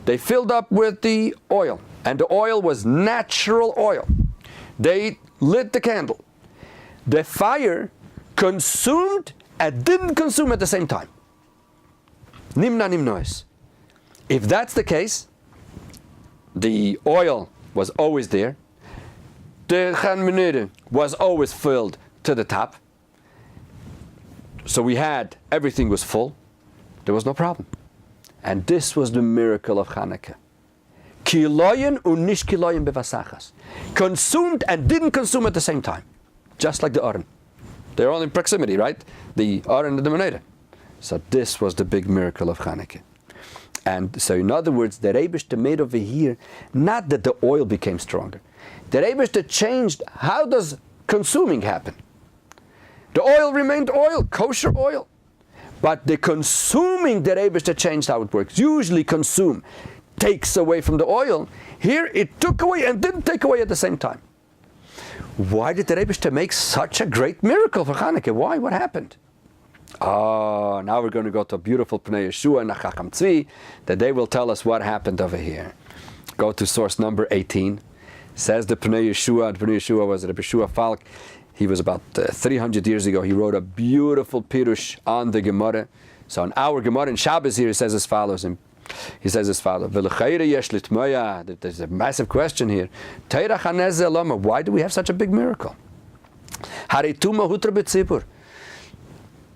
They filled up with the oil, and the oil was natural oil. They lit the candle. The fire consumed and didn't consume at the same time. Nimna nimnoes. If that's the case, the oil was always there. The Chanuka was always filled to the top. So we had, everything was full. There was no problem. And this was the miracle of Chanukah. Kiloyen und nicht kiloyen bevasachas. Consumed and didn't consume at the same time. Just like the Aron. They're all in proximity, right? The Aron and the menorah. So this was the big miracle of Chanukah. And so in other words, the Rebbe made over here, not that the oil became stronger. The Rebbe changed, how does consuming happen? The oil remained oil, kosher oil. But the consuming, the Rebbe changed how it works. Usually consume takes away from the oil. Here it took away and didn't take away at the same time. Why did the Rebbe make such a great miracle for Chanukah? Why? What happened? Oh, now we're going to go to a beautiful Pnei Yeshua and a Chacham Tzvi, that they will tell us what happened over here. Go to source number 18. Says the Pnei Yeshua was Reb Yeshua Falk. He was about 300 years ago. He wrote a beautiful pirush on the Gemara. So in our Gemara in Shabbos here, he says as follows. There's a massive question here. Why do we have such a big miracle?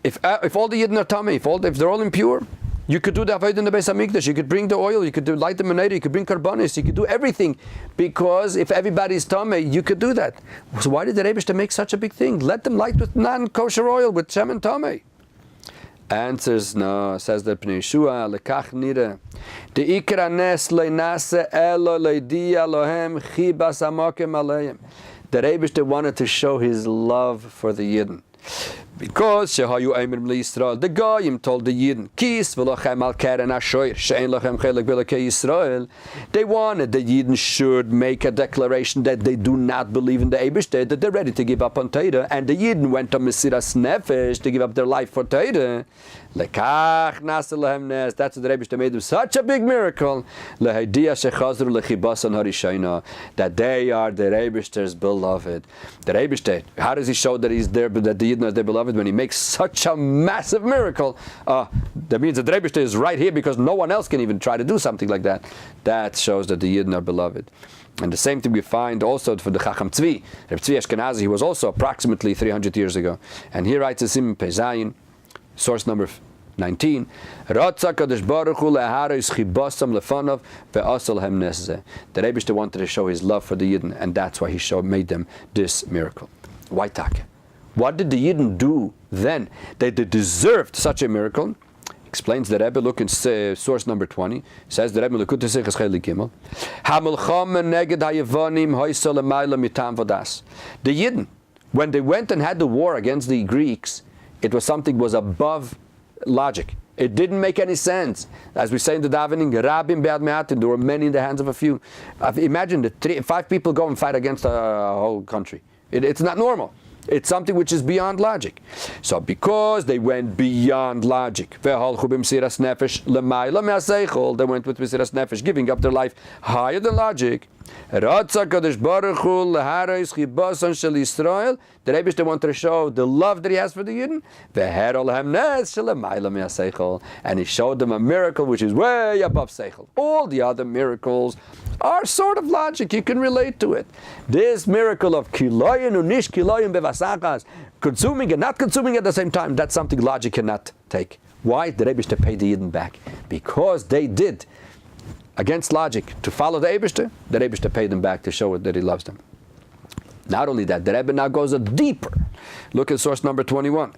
If all the Yidden are tummy, if they're all impure, you could do the avodah in the Beis Hamikdash. You could bring the oil. You could light the menorah. You could bring karbanis. You could do everything, because if everybody's tummy, you could do that. So why did the Rebbe make such a big thing? Let them light with non-kosher oil, with shem and tummy. Answers no. Says the Pnei Yeshua lekach nira. The ikra nes leinase elo leidia lohem chibas amakim aleim. The Rebbe wanted to show his love for the Yidden. Because Shehayu Eimer Yisrael, the Goyim told the Yidden, Kis v'lochem al keren ashoir, she'en lochem chelik b'lokei Yisrael. They wanted the Yidden should make a declaration that they do not believe in the Eibishter, that they're ready to give up on Torah, and the Yidden went to Mesiras Nefesh to give up their life for Torah. Lekach nasa lehem nes. That's what the Rebbe made them such a big miracle. Lehidiyah shechazru lechibasan harishayna, that they are the Rebbe's beloved. The Rebbe, how does he show that he's there, but that the Yidden are their beloved? When he makes such a massive miracle, that means that the Rebbe is right here, because no one else can even try to do something like that. That shows that the Yidden are beloved. And the same thing we find also for the Chacham Tzvi. Reb Tzvi Ashkenazi, he was also approximately 300 years ago. And he writes a Simon Pezayin, source number 19. The Rebbe wanted to show his love for the Yidden, and that's why he made them this miracle. Why tak? What did the Yidden do then that they deserved such a miracle? Explains the Rebbe. Look in source number 20. Says the Rebbe, Likutei the Yidden, when they went and had the war against the Greeks, it was something was above logic. It didn't make any sense. As we say in the davening, Rabim be'ad me'atim, there were many in the hands of a few. Imagine that 5 people go and fight against a whole country. It's not normal. It's something which is beyond logic. So because they went beyond logic, they went with Mesiras Nefesh, giving up their life higher than logic. The Rebbe wanted to show the love that he has for the Yidden. And he showed them a miracle which is way above Seichel. All the other miracles are sort of logic. You can relate to it. This miracle of kiloyin unish kiloyin bevasachas, consuming and not consuming at the same time, that's something logic cannot take. Why? The Rebbe to pay the Yidden back. Because they did against logic to follow the Eibishter, the Rebbe to pay them back to show that he loves them. Not only that, the Rebbe now goes deeper. Look at source number 21.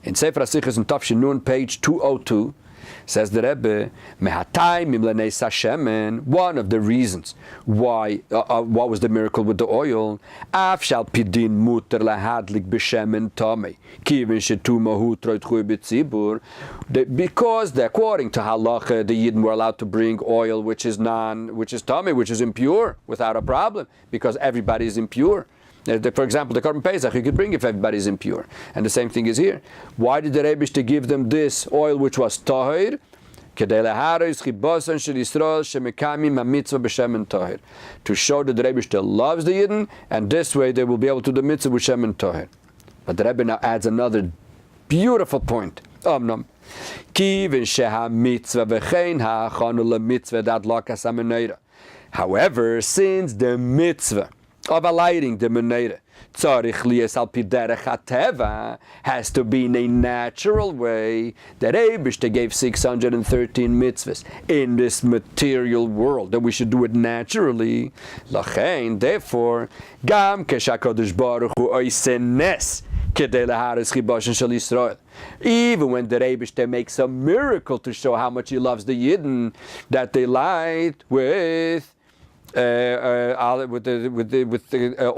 In Sefer Sichos in Tafshin Nun, page 202, Says the Rebbe, one of the reasons why, what was the miracle with the oil? Because according to halacha, the Yidden were allowed to bring oil which is tummy, which is impure, without a problem, because everybody is impure. For example, the Korban Pesach you could bring if everybody is impure. And the same thing is here. Why did the Rebbe give them this oil which was tahir? To show that the Rebbe loves the Yidden, and this way they will be able to do the mitzvah with Shem and tahir. But the Rebbe now adds another beautiful point. However, since the mitzvah of alighting the menorah has to be in a natural way, that Eibishter gave 613 mitzvahs in this material world, that we should do it naturally. Therefore, gam keshakodesh baruch hu oisenes kedei laharis chiboshen shel Yisrael. Even when the Eibishter makes a miracle to show how much he loves the Yidden, that they light with the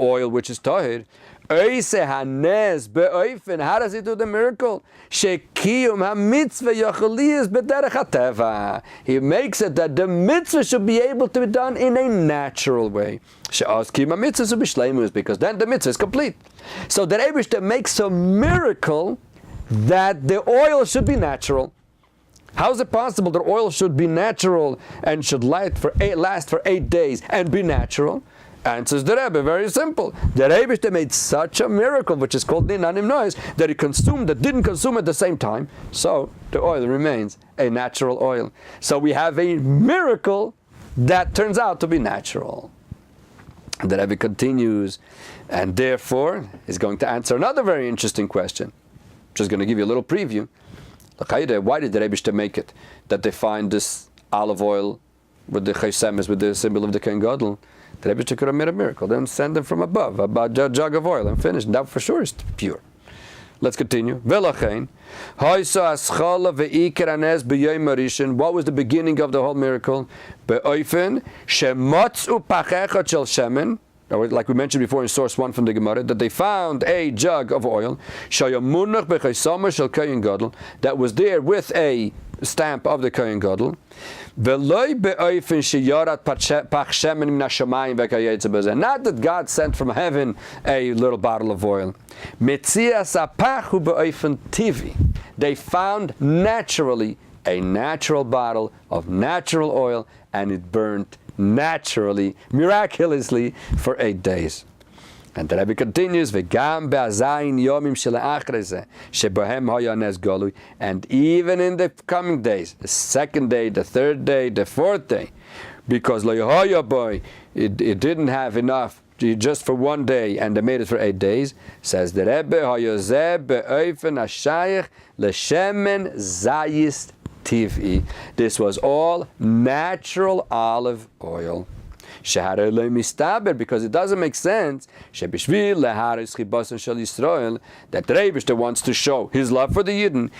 oil which is tahir. How does he do the miracle? He makes it that the mitzvah should be able to be done in a natural way. Because then the mitzvah is complete. So the Eibishter makes a miracle that the oil should be natural. How is it possible that oil should be natural and should last for 8 days and be natural? Answers the Rebbe, very simple. The Rebbe made such a miracle, which is called Ninanim Noise, that he didn't consume at the same time, so the oil remains a natural oil. So we have a miracle that turns out to be natural. And the Rebbe continues, and therefore is going to answer another very interesting question. Just going to give you a little preview. Why did the Rebbe make it that they find this olive oil with the chaysemes, with the symbol of the Kohen Gadol? The Rebbe could have made a miracle. Then send them from above, a jug of oil, and finish. That for sure is pure. Let's continue. What was the beginning of the whole miracle? Like we mentioned before in source 1 from the Gemara, that they found a jug of oil that was there with a stamp of the Kohen Gadol. Not that God sent from heaven a little bottle of oil. They found naturally a natural bottle of natural oil, and it burnt naturally, miraculously, for 8 days. And the Rebbe continues, and even in the coming days, the second day, the third day, the fourth day, because it didn't have enough just for 1 day, and they made it for 8 days, says the Rebbe, this was all natural olive oil. Because it doesn't make sense that the Rebbe wants to show his love for the Yidden.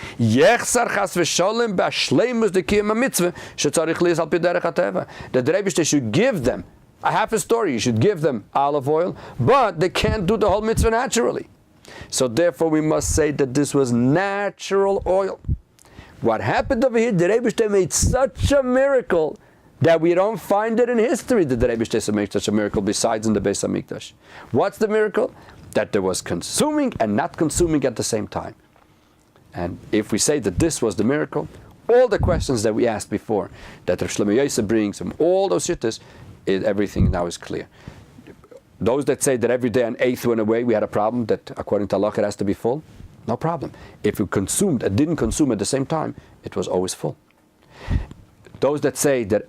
That the Rebbe should give them a half a story. You should give them olive oil, but they can't do the whole mitzvah naturally. So therefore we must say that this was natural oil. What happened over here, the Rebbe made such a miracle that we don't find it in history that the Rebbe made such a miracle besides in the Beis HaMikdash. What's the miracle? That there was consuming and not consuming at the same time. And if we say that this was the miracle, all the questions that we asked before, that Reb Chaim Brisker brings from all those shittas, everything now is clear. Those that say that every day an eighth went away, we had a problem, that according to Allah it has to be full, no problem. If you consumed and didn't consume at the same time, it was always full. Those that say that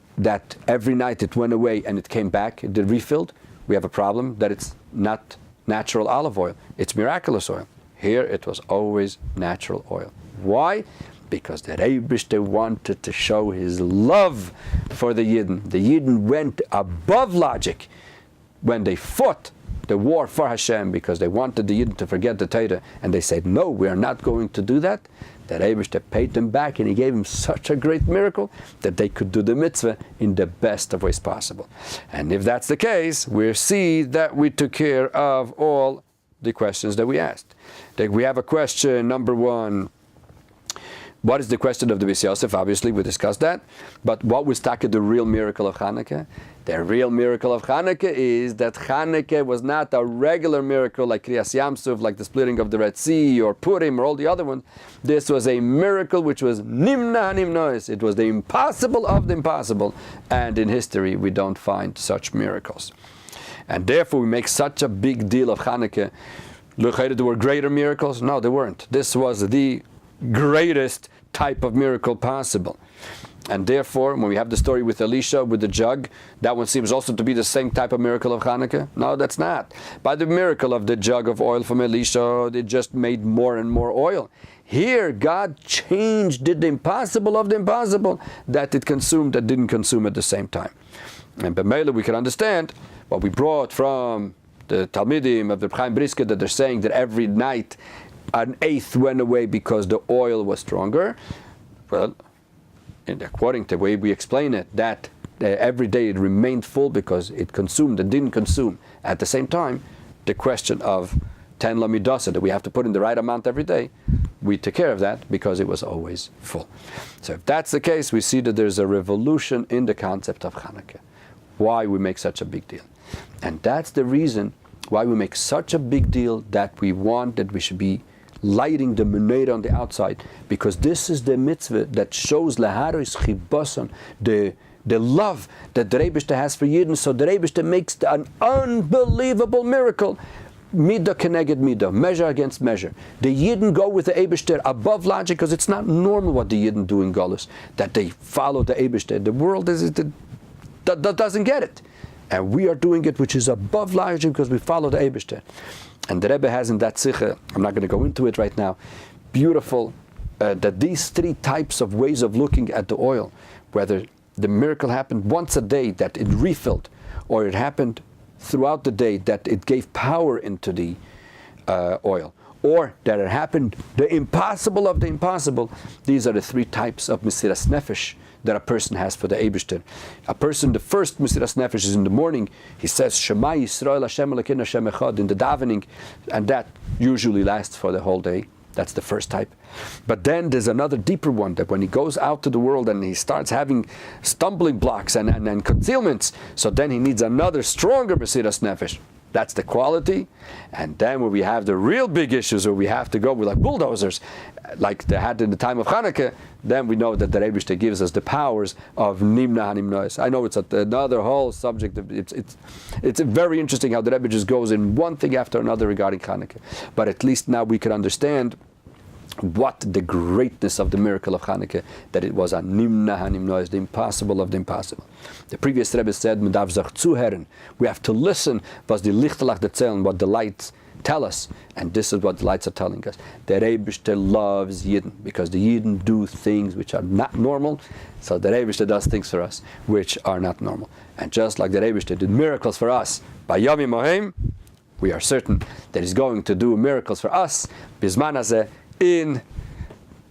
every night it went away and it came back, it refilled, we have a problem that it's not natural olive oil, it's miraculous oil. Here it was always natural oil. Why? Because the Rebbe wanted to show his love for the Yidden. The Yidden went above logic when they fought the war for Hashem, because they wanted the Yidden to forget the Torah, and they said, no, we are not going to do that, that Eibishter paid them back, and he gave them such a great miracle that they could do the mitzvah in the best of ways possible. And if that's the case, we see that we took care of all the questions that we asked. We have a question, number one. What is the question of the Bais Yoseph? Obviously, we discussed that. But what was the real miracle of Chanukah? The real miracle of Chanukah is that Chanukah was not a regular miracle like Kriyas Yamsuf, like the splitting of the Red Sea, or Purim, or all the other ones. This was a miracle which was nimna nimnois. It was the impossible of the impossible. And in history, we don't find such miracles. And therefore, we make such a big deal of Chanukah. Look, there were greater miracles? No, there weren't. This was the greatest type of miracle possible. And therefore, when we have the story with Elisha, with the jug, that one seems also to be the same type of miracle of Chanukah. No, that's not. By the miracle of the jug of oil from Elisha, it just made more and more oil. Here, God changed, did the impossible of the impossible, that it consumed, that didn't consume at the same time. And by Mela, we can understand what we brought from the Talmudim of Reb Chaim Brisker, that they're saying that every night an eighth went away because the oil was stronger. Well, according to the way we explain it, that every day it remained full because it consumed and didn't consume at the same time. The question of 10 lamidasa, that we have to put in the right amount every day, we took care of that because it was always full. So if that's the case, we see that there's a revolution in the concept of Chanukah. Why we make such a big deal. And that's the reason why we make such a big deal that we want that we should be lighting the menorah on the outside, because this is the mitzvah that shows leharos chibason, the love that the Rebbe has for Yidden. So the Rebbe makes an unbelievable miracle. Midah keneged midah, measure against measure. The Yidden go with the Eibishter above logic, because it's not normal what the Yidden do in Golus, that they follow the Eibishter. The world doesn't get it. And we are doing it, which is above logic, because we follow the Eibishter. And the Rebbe has in that Sichos, I'm not going to go into it right now, beautiful, that these three types of ways of looking at the oil, whether the miracle happened once a day that it refilled, or it happened throughout the day that it gave power into the oil, or that it happened the impossible of the impossible, these are the three types of Mesiras Nefesh that a person has for the Eibishter. A person, the first Mesiras Nefesh is in the morning. He says, Shema Yisrael Hashem Elokeinu Hashem Echad, in the davening, and that usually lasts for the whole day. That's the first type. But then there's another deeper one, that when he goes out to the world and he starts having stumbling blocks and concealments, so then he needs another stronger Mesiras Nefesh. That's the quality. And then when we have the real big issues where we have to go with like bulldozers, like they had in the time of Chanukah, then we know that the Rebbe gives us the powers of Nimna HaNimnois. I know it's another whole subject. It's very interesting how the Rebbe just goes in one thing after another regarding Chanukah. But at least now we can understand what the greatness of the miracle of Chanukah, that it was a Nimna HaNimnois, the impossible of the impossible. The previous Rebbe said, we have to listen was the Lichtelach erzählen, what the lights tell us, and this is what the lights are telling us. The Rebbe loves Yidden, because the Yidden do things which are not normal, so the Rebbe does things for us which are not normal. And just like the Rebbe did miracles for us by Yomim Mohem, we are certain that He's going to do miracles for us Bizman Hazeh, in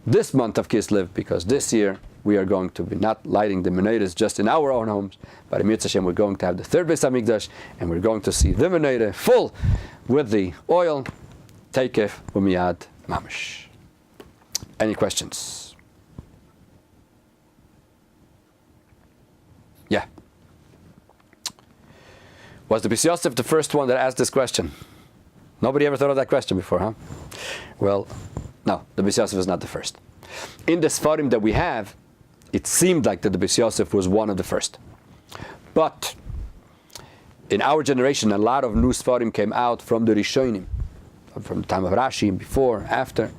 this month of Kislev, because this year we are going to be not lighting the menorahs just in our own homes, but in Mitzvah Hashem we're going to have the third Beis Hamikdash, and we're going to see the menorah full with the oil. Teikef u'miyad mamish. Any questions? Yeah. Was the Bais Yoseph the first one that asked this question? Nobody ever thought of that question before, huh? Well, no, the Bais Yoseph is not the first. In the Sfarim that we have, it seemed like that the Bais Yoseph was one of the first. But in our generation, a lot of new Sfarim came out from the Rishonim, from the time of Rashi, before, after.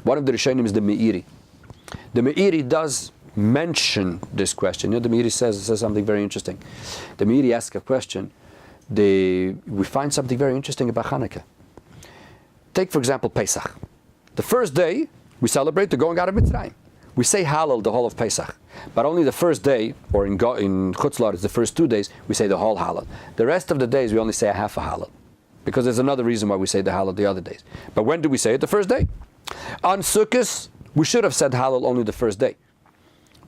One of the Rishonim is the Meiri. The Meiri does mention this question. You know, the Meiri says something very interesting. The Meiri asks a question. We find something very interesting about Chanukah. Take, for example, Pesach. The first day, we celebrate the going out of Mitzrayim. We say Hallel the whole of Pesach, but only the first day, or in Chutz La'aretz, the first 2 days, we say the whole Hallel. The rest of the days, we only say a half a Hallel. because there's another reason why we say the Hallel the other days. But when do we say it? The first day. On Sukkot, we should have said Hallel only the first day.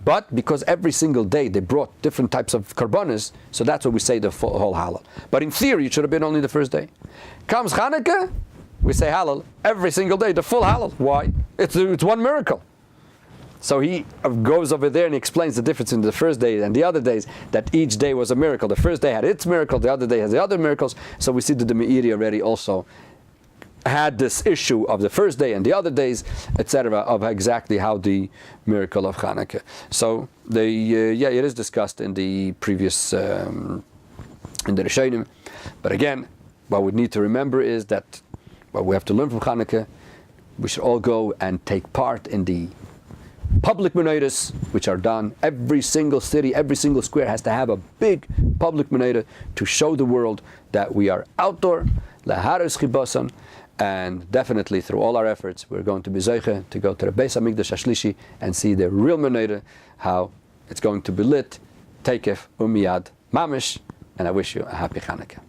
But because every single day they brought different types of karbanos, so that's what we say the whole Hallel. But in theory, it should have been only the first day. Comes Chanukah, we say Hallel every single day, the full Hallel. Why? It's one miracle. So he goes over there and he explains the difference in the first day and the other days, that each day was a miracle. The first day had its miracle, the other day has the other miracles. So we see that the Meiri already also had this issue of the first day and the other days, etc., of exactly how the miracle of Chanukah. So it is discussed in the previous in the Rishonim. But again, what we need to remember is that what we have to learn from Chanukah, we should all go and take part in the public menorahs, which are done. Every single city, every single square has to have a big public menorah to show the world that we are outdoor, laharos chibason. And definitely through all our efforts, we're going to be zeiche to go to the Beis Hamikdash Hashlishi and see the real menorah, how it's going to be lit, teikef umiyad mamish. And I wish you a happy Chanukah.